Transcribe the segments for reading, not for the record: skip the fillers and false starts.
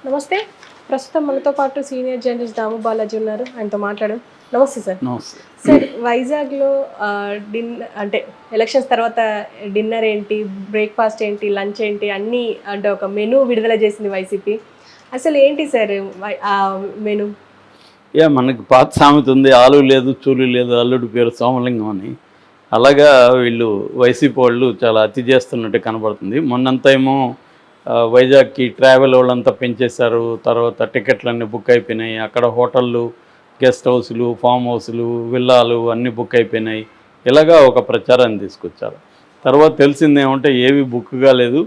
నమస్తే. ప్రస్తుతం మనతో పాటు సీనియర్ జర్నలిస్ట్ దాము బాలాజీ ఉన్నారు. ఆయనతో మాట్లాడదాం. నమస్తే సార్. నమస్తే. సార్, వైజాగ్‌లో అంటే ఎలక్షన్స్ తర్వాత డిన్నర్ ఏంటి, బ్రేక్‌ఫాస్ట్ ఏంటి, లంచ్ ఏంటి అన్నీ అంటే ఒక మెనూ విడుదల చేసింది వైసీపీ. అసలు ఏంటి సార్ మెనూ? మనకి పాత సామెత ఉంది, ఆలు లేదు చూలు లేదు అల్లుడి పేరు సోమలింగం అని. అలాగా వీళ్ళు వైసీపీ వాళ్ళు చాలా అతి చేస్తున్నట్టు కనబడుతుంది. మొన్నంతా ఏమో వైజాగ్కి ట్రావెల్ వాళ్ళంతా పెంచేశారు. తర్వాత టికెట్లన్నీ బుక్ అయిపోయినాయి. అక్కడ హోటళ్ళు, గెస్ట్ హౌస్లు, ఫామ్ హౌస్లు, విల్లాలు అన్నీ బుక్ అయిపోయినాయి. ఇలాగా ఒక ప్రచారాన్ని తీసుకొచ్చారు. తర్వాత తెలిసిందేమంటే ఏవి బుక్ కాలేదు.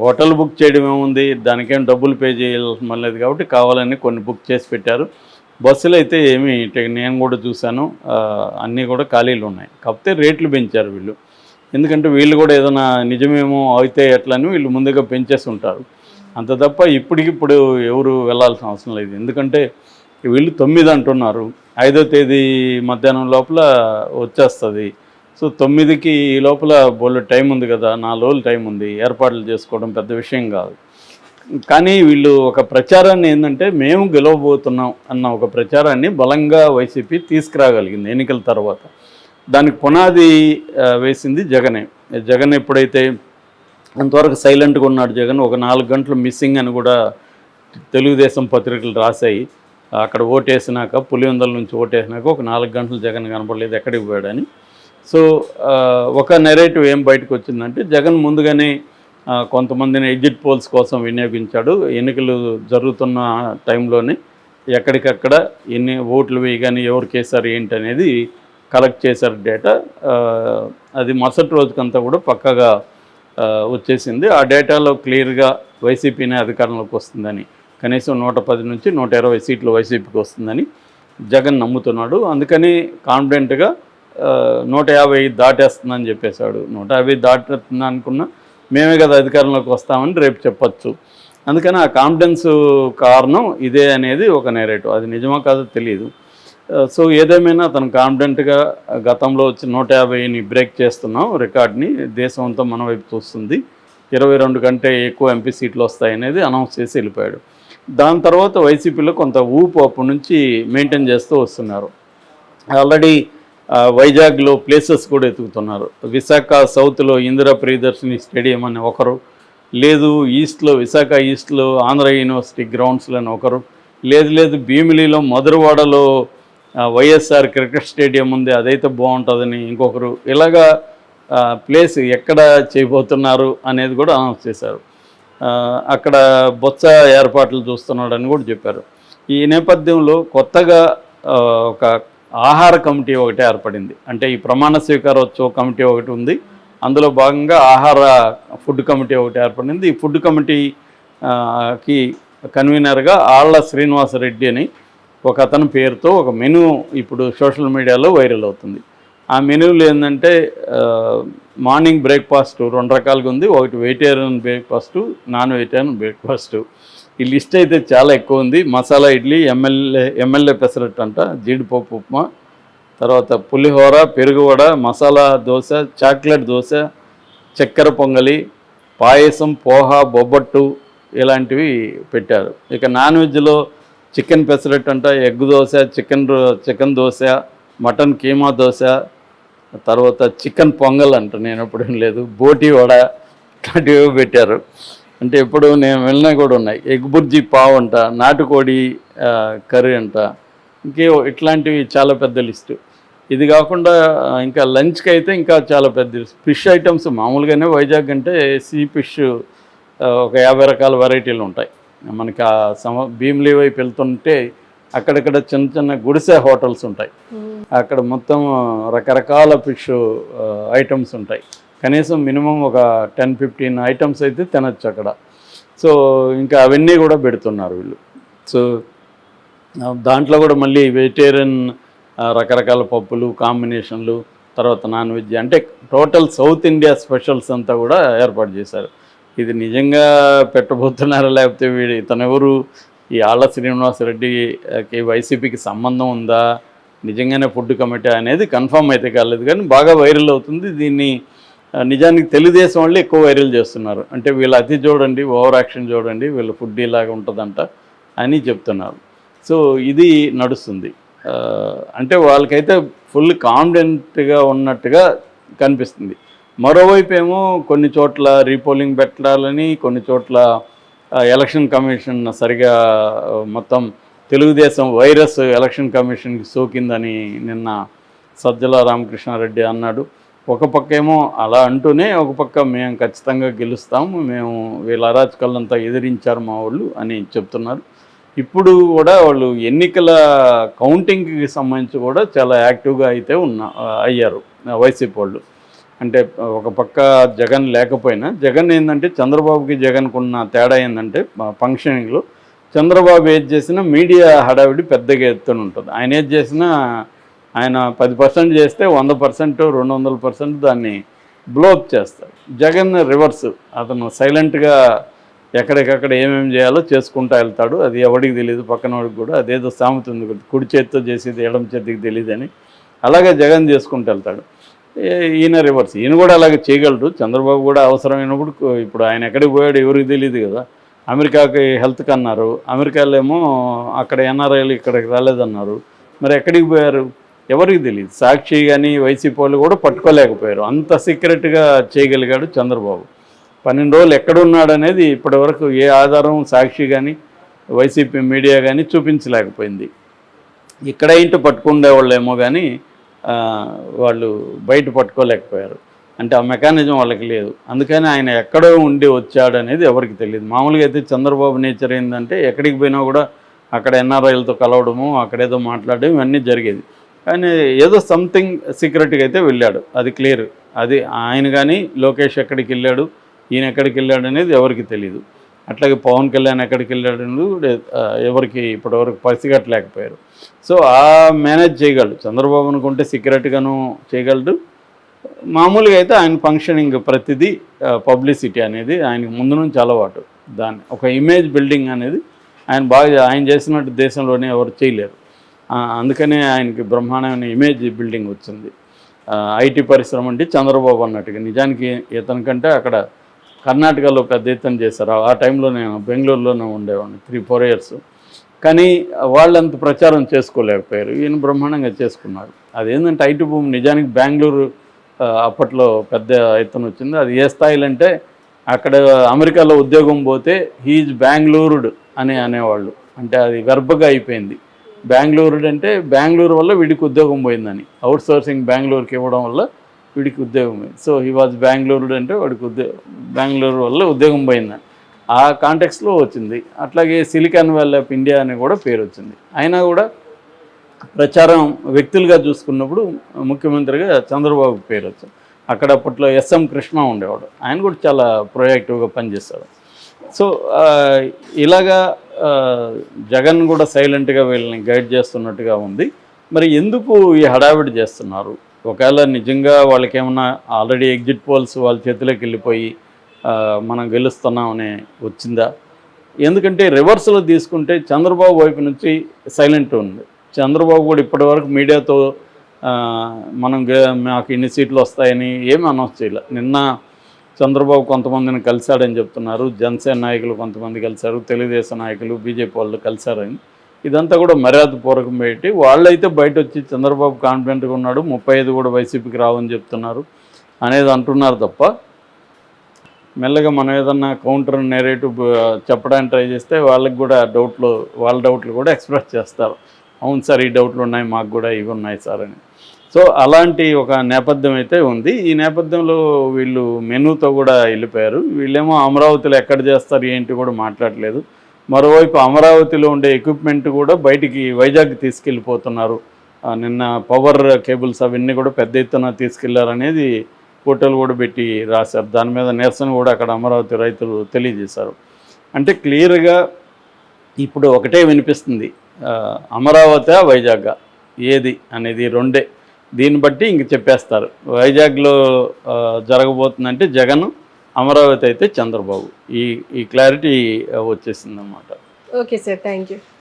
హోటల్ బుక్ చేయడం ఏముంది, దానికేం డబ్బులు పే చేయాల్సిన లేదు కాబట్టి కావాలని కొన్ని బుక్ చేసి పెట్టారు. బస్సులు అయితే ఏమీ నేను కూడా చూశాను, అన్నీ కూడా ఖాళీలు ఉన్నాయి. కాకపోతే రేట్లు పెంచారు వీళ్ళు. ఎందుకంటే వీళ్ళు కూడా ఏదైనా నిజమేమో అయితే ఎట్లని వీళ్ళు ముందుగా పెంచేసి ఉంటారు. అంత తప్ప ఇప్పటికిప్పుడు ఎవరు వెళ్ళాల్సిన అవసరం లేదు. ఎందుకంటే వీళ్ళు 9 అంటున్నారు, 5వ తేదీ మధ్యాహ్నం లోపల వచ్చేస్తుంది. సో 9కి ఈ లోపల బోల్డ్ టైం ఉంది కదా, 4 రోజులు టైం ఉంది. ఏర్పాట్లు చేసుకోవడం పెద్ద విషయం కాదు. కానీ వీళ్ళు ఒక ప్రచారాన్ని ఏంటంటే మేము గెలవబోతున్నాం అన్న ఒక ప్రచారాన్ని బలంగా వైసీపీ తీసుకురాగలిగింది ఎన్నికల తర్వాత. దానికి పునాది వేసింది జగనే. జగన్ ఎప్పుడైతే అంతవరకు సైలెంట్గా ఉన్నాడు జగన్, ఒక 4 గంటలు మిస్సింగ్ అని కూడా తెలుగుదేశం పత్రికలు రాశాయి. అక్కడ ఓటేసినాక, పులివెందుల నుంచి ఓటేసినాక ఒక 4 గంటలు జగన్ కనపడలేదు, ఎక్కడికి పోయాడని. సో ఒక నెరేటివ్ ఏం బయటకు వచ్చిందంటే జగన్ ముందుగానే కొంతమందిని ఎగ్జిట్ పోల్స్ కోసం వినియోగించాడు. ఎన్నికలు జరుగుతున్న టైంలోనే ఎక్కడికక్కడ ఎన్ని ఓట్లు వేయగానే ఎవరికి వేశారు ఏంటి అనేది కలెక్ట్ చేశారు డేటా. అది మరుసటి రోజుకంతా కూడా పక్కగా వచ్చేసింది. ఆ డేటాలో క్లియర్గా వైసీపీనే అధికారంలోకి వస్తుందని, కనీసం 110 నుంచి 120 సీట్లు వైసీపీకి వస్తుందని జగన్ నమ్ముతున్నాడు. అందుకని కాన్ఫిడెంట్గా 150 దాటేస్తుందని చెప్పేశాడు. 150 దాటుతుంది అనుకున్నా మేమే కదా అధికారంలోకి వస్తామని రేపు చెప్పచ్చు. అందుకని ఆ కాన్ఫిడెన్స్ కారణం ఇదే అనేది ఒక నెరేటివ్. అది నిజమా కాదో తెలియదు. సో ఏదేమైనా అతను కాన్ఫిడెంట్గా గతంలో వచ్చి 150ని బ్రేక్ చేస్తున్నాం రికార్డ్ని, దేశం అంతా మన వైపు చూస్తుంది, 22 కంటే ఎక్కువ ఎంపీ సీట్లు వస్తాయనేది అనౌన్స్ చేసి వెళ్ళిపోయాడు. దాని తర్వాత వైసీపీలో కొంత ఊపు అప్పటి నుంచి మెయింటైన్ చేస్తూ వస్తున్నారు. ఆల్రెడీ వైజాగ్లో ప్లేసెస్ కూడా ఎతుకుతున్నారు. విశాఖ సౌత్లో ఇందిరా ప్రియదర్శిని స్టేడియం అని ఒకరు, లేదు ఈస్ట్లో విశాఖ ఈస్ట్లో ఆంధ్ర యూనివర్సిటీ గ్రౌండ్స్లో అని ఒకరు, లేదు భీమిలిలో మధురవాడలో వైఎస్ఆర్ క్రికెట్ స్టేడియం ఉంది అదైతే బాగుంటుందని ఇంకొకరు. ఇలాగా ప్లేస్ ఎక్కడ చేయబోతున్నారు అనేది కూడా అనౌన్స్ చేశారు. అక్కడ బొత్స ఏర్పాట్లు చూస్తున్నాడని కూడా చెప్పారు. ఈ నేపథ్యంలో కొత్తగా ఒక ఆహార కమిటీ ఒకటి ఏర్పడింది. అంటే ఈ ప్రమాణ స్వీకారోత్సవ కమిటీ ఒకటి ఉంది, అందులో భాగంగా ఫుడ్ కమిటీ ఒకటి ఏర్పడింది. ఈ ఫుడ్ కమిటీకి కన్వీనర్గా ఆళ్ల శ్రీనివాసరెడ్డి అని ఒక అతని పేరుతో ఒక మెనూ ఇప్పుడు సోషల్ మీడియాలో వైరల్ అవుతుంది. ఆ మెనూలో ఏంటంటే మార్నింగ్ బ్రేక్ఫాస్ట్ 2 రకాలుగా ఉంది. ఒకటి vegetarian breakfast, non vegetarian breakfast. ఈ లిస్ట్ అయితే చాలా ఎక్కువ ఉంది. మసాలా ఇడ్లీ, ఎమ్మెల్యే పెసరట్టు అంట, జీడిపప్పు ఉప్మా, తర్వాత పులిహోర, పెరుగువడ, మసాలా దోశ, చాక్లెట్ దోశ, చక్కెర పొంగలి, పాయసం, పోహా, బొబ్బట్టు ఇలాంటివి పెట్టారు. ఇక నాన్ వెజ్లో చికెన్ పెసరట్టు అంట, egg dosa, chicken dosa, mutton keema dosa, తర్వాత చికెన్ పొంగల్ అంట, నేను ఎప్పుడేం లేదు, బోటి వడ ఇట్లాంటివి పెట్టారు. అంటే ఎప్పుడు నేను వెళ్ళినా కూడా ఉన్నాయి. ఎగ్ బుర్జీ పావు అంట, నాటుకోడి కర్రీ అంట, ఇట్లాంటివి చాలా పెద్ద లిస్టు. ఇది కాకుండా ఇంకా లంచ్కి అయితే ఇంకా చాలా పెద్ద లిస్ట్. ఫిష్ ఐటమ్స్ మామూలుగానే వైజాగ్ అంటే సీ ఫిష్ ఒక 50 రకాల వెరైటీలు ఉంటాయి. మనకి భీమిలి వైపు వెళ్తుంటే అక్కడక్కడ చిన్న చిన్న గుడిసె హోటల్స్ ఉంటాయి. అక్కడ మొత్తం రకరకాల ఫిష్ ఐటమ్స్ ఉంటాయి. కనీసం మినిమం ఒక 10-15 ఐటమ్స్ అయితే తినచ్చు అక్కడ. సో ఇంకా అవన్నీ కూడా పెడుతున్నారు వీళ్ళు. సో దాంట్లో కూడా మళ్ళీ వెజిటేరియన్ రకరకాల పప్పులు, కాంబినేషన్లు, తర్వాత నాన్ వెజ్, అంటే టోటల్ సౌత్ ఇండియా స్పెషల్స్ అంతా కూడా ఏర్పాటు చేశారు. ఇది నిజంగా పెట్టబోతున్నారా లేకపోతే ఇతనెవరు, ఈ ఆళ్ల శ్రీనివాసరెడ్డికి వైసీపీకి సంబంధం ఉందా, నిజంగానే ఫుడ్ కమిటీ అనేది కన్ఫర్మ్ అయితే కాలేదు, కానీ బాగా వైరల్ అవుతుంది. దీన్ని నిజానికి తెలుగుదేశం వాళ్ళు ఎక్కువ వైరల్ చేస్తున్నారు. అంటే వీళ్ళ అతి చూడండి, ఓవర్ యాక్షన్ చూడండి, వీళ్ళ ఫుడ్ ఇలాగా ఉంటుందంట అని చెప్తున్నారు. సో ఇది నడుస్తుంది. అంటే వాళ్ళకైతే ఫుల్ కాన్ఫిడెంట్గా ఉన్నట్టుగా కనిపిస్తుంది. మరోవైపు ఏమో కొన్ని చోట్ల రీపోలింగ్ పెట్టాలని, కొన్ని చోట్ల ఎలక్షన్ కమిషన్ సరిగా మొత్తం తెలుగుదేశం వైరస్ ఎలక్షన్ కమిషన్కి సోకిందని నిన్న సజ్జల రామకృష్ణారెడ్డి అన్నాడు. ఒక పక్క ఏమో అలా అంటూనే ఒక పక్క మేము ఖచ్చితంగా గెలుస్తాము, మేము వీళ్ళ అరాచకాలంతా ఎదిరించారు మా వాళ్ళు అని చెప్తున్నారు. ఇప్పుడు కూడా వాళ్ళు ఎన్నికల కౌంటింగ్కి సంబంధించి కూడా చాలా యాక్టివ్గా అయితే అయ్యారు వైసీపీ వాళ్ళు. అంటే ఒక పక్క జగన్ లేకపోయినా, జగన్ ఏంటంటే చంద్రబాబుకి జగన్కు ఉన్న తేడా ఏంటంటే ఫంక్షనింగ్లో చంద్రబాబు ఏది చేసినా మీడియా హడావిడి పెద్దగా ఎత్తున ఉంటుంది. ఆయన ఏది చేసినా ఆయన 10% చేస్తే 100%, 200% దాన్ని బ్లోఅప్ చేస్తారు. జగన్ రివర్స్, అతను సైలెంట్గా ఎక్కడికక్కడ ఏమేమి చేయాలో చేసుకుంటూ వెళ్తాడు. అది ఎవడికి తెలియదు, పక్కన వాడికి కూడా. అదేదో సామెత ఉంది, కుడి చేతితో చేసేది ఎడమ చేతికి తెలియదని. అలాగే జగన్ చేసుకుంటూ వెళ్తాడు. ఈయన రివర్స్, ఈయన కూడా అలాగే చేయగలడు. చంద్రబాబు కూడా అవసరమైనప్పుడు, ఇప్పుడు ఆయన ఎక్కడికి పోయాడు ఎవరికి తెలియదు కదా. అమెరికాకి హెల్త్కి అన్నారు, అమెరికాలో ఏమో అక్కడ ఎన్ఆర్ఐలు ఇక్కడికి రాలేదన్నారు. మరి ఎక్కడికి పోయారు ఎవరికి తెలియదు. సాక్షి కానీ వైసీపీ వాళ్ళు కూడా పట్టుకోలేకపోయారు. అంత సీక్రెట్గా చేయగలిగాడు చంద్రబాబు. 12 రోజులు ఎక్కడున్నాడు అనేది ఇప్పటివరకు ఏ ఆధారం సాక్షి కానీ వైసీపీ మీడియా కానీ చూపించలేకపోయింది. ఇక్కడ ఇంటి పట్టుకుండేవాళ్ళు ఏమో కానీ వాళ్ళు బయట పట్టుకోలేకపోయారు. అంటే ఆ మెకానిజం వాళ్ళకి లేదు. అందుకని ఆయన ఎక్కడో ఉండి వచ్చాడు అనేది ఎవరికి తెలియదు. మామూలుగా అయితే చంద్రబాబు నేచర్ ఏంటంటే ఎక్కడికి పోయినా కూడా అక్కడ ఎన్ఆర్ఐలతో కలవడము, అక్కడేదో మాట్లాడడం ఇవన్నీ జరిగేది. కానీ ఏదో సంథింగ్ సీక్రెట్గా అయితే వెళ్ళాడు, అది క్లియర్. అది ఆయన కానీ లోకేష్ ఎక్కడికి వెళ్ళాడు, ఈయన ఎక్కడికి వెళ్ళాడు అనేది ఎవరికి తెలియదు. అట్లాగే పవన్ కళ్యాణ్ ఎక్కడికి వెళ్ళాడు ఎవరికి ఇప్పటివరకు పసిగట్టలేకపోయారు. సో ఆ మేనేజ్ చేయగలడు. చంద్రబాబు అనుకుంటే సీక్రెట్గాను చేయగలడు. మామూలుగా అయితే ఆయన ఫంక్షనింగ్ ప్రతిదీ పబ్లిసిటీ అనేది ఆయనకు ముందు నుంచి అలవాటు. దాన్ని ఒక ఇమేజ్ బిల్డింగ్ అనేది ఆయన చేసినట్టు దేశంలోనే ఎవరు చేయలేరు. అందుకనే ఆయనకి బ్రహ్మాండమైన ఇమేజ్ బిల్డింగ్ వచ్చింది. ఐటీ పరిశ్రమ అంటే చంద్రబాబు అన్నట్టుగా. నిజానికి ఇతనికంటే అక్కడ కర్ణాటకలో పెద్ద ఎత్తున చేశారు. ఆ టైంలో నేను బెంగళూరులోనే ఉండేవాడిని 3-4 years. కానీ వాళ్ళంత ప్రచారం చేసుకోలేకపోయారు. ఈయన బ్రహ్మాండంగా చేసుకున్నారు. అదేంటంటే ఐటీ భూమి నిజానికి బెంగళూరు అప్పట్లో పెద్ద ఎత్తున వచ్చింది. అది ఏ స్థాయిలో అంటే అక్కడ అమెరికాలో ఉద్యోగం పోతే హీజ్ బెంగళూరుడ్ అని అనేవాళ్ళు. అంటే అది వెర్బగా అయిపోయింది. బెంగళూరుడ్ అంటే బెంగళూరు వల్ల వీడికి ఉద్యోగం పోయిందని. అవుట్ సోర్సింగ్ బెంగళూరుకి ఇవ్వడం వల్ల వీడికి ఉద్యోగం పోయింది. సో హీ వాజ్ బెంగళూరుడ్ అంటే వాడికి బెంగళూరు వల్ల ఉద్యోగం పోయిందని ఆ కాంటెక్స్లో వచ్చింది. అట్లాగే సిలికాన్ వ్యాలీ ఆఫ్ ఇండియా అని కూడా పేరు వచ్చింది. అయినా కూడా ప్రచారం వ్యక్తులుగా చూసుకున్నప్పుడు ముఖ్యమంత్రిగా చంద్రబాబు పేరు వచ్చింది. అక్కడ అప్పట్లో ఎస్ఎం కృష్ణ ఉండేవాడు, ఆయన కూడా చాలా ప్రొయాక్టివ్గా పనిచేస్తాడు. సో ఇలాగా జగన్ కూడా సైలెంట్గా వీళ్ళని గైడ్ చేస్తున్నట్టుగా ఉంది. మరి ఎందుకు ఈ హడావిడి చేస్తున్నారు? ఒకవేళ నిజంగా వాళ్ళకేమన్నా ఆల్రెడీ ఎగ్జిట్ పోల్స్ వాళ్ళ చేతిలోకి వెళ్ళిపోయి మనం గెలుస్తున్నామని వచ్చిందా? ఎందుకంటే రివర్స్లో తీసుకుంటే చంద్రబాబు వైపు నుంచి సైలెంట్ ఉంది. చంద్రబాబు కూడా ఇప్పటివరకు మీడియాతో మాకు ఇన్ని సీట్లు వస్తాయని ఏమీ అనౌన్స్ చేయలే. నిన్న చంద్రబాబు కొంతమందిని కలిశాడని చెప్తున్నారు. జనసేన నాయకులు కొంతమంది కలిశారు, తెలుగుదేశం నాయకులు, బీజేపీ వాళ్ళు కలిశారని. ఇదంతా కూడా మర్యాదపూర్వకం పెట్టి వాళ్ళైతే బయట వచ్చి చంద్రబాబు కాన్ఫిడెంట్గా ఉన్నాడు, 35 కూడా వైసీపీకి రావని చెప్తున్నారు అనేది అంటున్నారు తప్ప, మెల్లగా మనం ఏదన్నా కౌంటర్ నెరేటివ్ చెప్పడానికి ట్రై చేస్తే వాళ్ళకి కూడా వాళ్ళ డౌట్లు కూడా ఎక్స్ప్రెస్ చేస్తారు. అవును సార్, ఈ డౌట్లు ఉన్నాయి, మాకు కూడా ఇవి ఉన్నాయి సార్ అని. సో అలాంటి ఒక నేపథ్యం అయితే ఉంది. ఈ నేపథ్యంలో వీళ్ళు మెనూతో కూడా వెళ్ళిపోయారు. వీళ్ళేమో అమరావతిలో ఎక్కడ చేస్తారు ఏంటి కూడా మాట్లాడలేదు. మరోవైపు అమరావతిలో ఉండే ఎక్విప్మెంట్ కూడా బయటికి వైజాగ్ తీసుకెళ్ళిపోతున్నారు. నిన్న పవర్ కేబుల్స్ అవన్నీ కూడా పెద్ద ఎత్తున తీసుకెళ్లారనేది ఫోటోలు కూడా పెట్టి రాశారు. దాని మీద నిరసన కూడా అక్కడ అమరావతి రైతులు తెలియజేశారు. అంటే క్లియర్గా ఇప్పుడు ఒకటే వినిపిస్తుంది, అమరావతి వైజాగ్ ఏది అనేది రెండే. దీన్ని బట్టి ఇంక చెప్పేస్తారు వైజాగ్లో జరగబోతుందంటే జగన్, అమరావతి అయితే చంద్రబాబు. ఈ క్లారిటీ వచ్చేసిందన్నమాట. Okay sir, thank you.